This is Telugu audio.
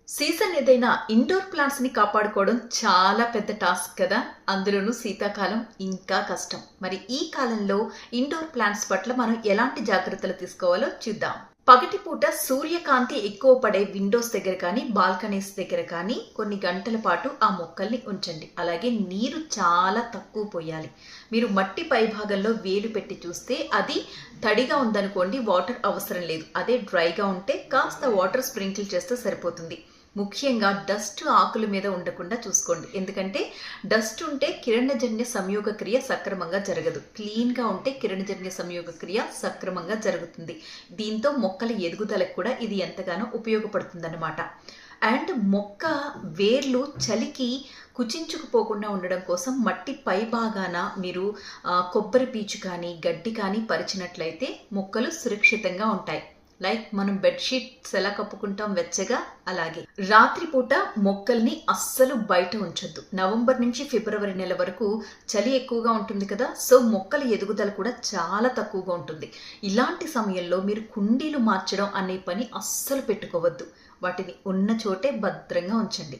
సీజన్ ఏదైనా ఇండోర్ ప్లాంట్స్ ని కాపాడుకోవడం చాలా పెద్ద టాస్క్ కదా. అందులోనూ శీతాకాలం ఇంకా కష్టం. మరి ఈ కాలంలో ఇండోర్ ప్లాంట్స్ పట్ల మనం ఎలాంటి జాగ్రత్తలు తీసుకోవాలో చూద్దాం. పగటిపూట సూర్యకాంతి ఎక్కువ పడే విండోస్ దగ్గర కానీ బాల్కనీస్ దగ్గర కానీ కొన్ని గంటల పాటు ఆ మొక్కల్ని ఉంచండి. అలాగే నీరు చాలా తక్కువ పోయాలి. మీరు మట్టి పైభాగంలో వేలు పెట్టి చూస్తే అది తడిగా ఉందనుకోండి, వాటర్ అవసరం లేదు. అదే డ్రైగా ఉంటే కాస్త వాటర్ స్ప్రింకిల్ చేస్తే సరిపోతుంది. ముఖ్యంగా డస్ట్ ఆకుల మీద ఉండకుండా చూసుకోండి. ఎందుకంటే డస్ట్ ఉంటే కిరణజన్య సంయోగ క్రియ సక్రమంగా జరగదు. క్లీన్గా ఉంటే కిరణజన్య సంయోగ క్రియ సక్రమంగా జరుగుతుంది. దీంతో మొక్కల ఎదుగుదలకు కూడా ఇది ఎంతగానో ఉపయోగపడుతుందన్నమాట. అండ్ మొక్క వేర్లు చలికి కుచించుకుపోకుండా ఉండడం కోసం మట్టి పై భాగాన మీరు కొబ్బరి పీచు కానీ గడ్డి కానీ పరిచినట్లయితే మొక్కలు సురక్షితంగా ఉంటాయి. లైక్ మనం బెడ్షీట్స్ ఎలా కప్పుకుంటాం వెచ్చగా, అలాగే రాత్రిపూట మొక్కల్ని అస్సలు బయట ఉంచొద్దు. నవంబర్ నుంచి ఫిబ్రవరి నెల వరకు చలి ఎక్కువగా ఉంటుంది కదా, సో మొక్కల ఎదుగుదల కూడా చాలా తక్కువగా ఉంటుంది. ఇలాంటి సమయంలో మీరు కుండీలు మార్చడం అనే పని అస్సలు పెట్టుకోవద్దు. వాటిని ఉన్న చోటే భద్రంగా ఉంచండి.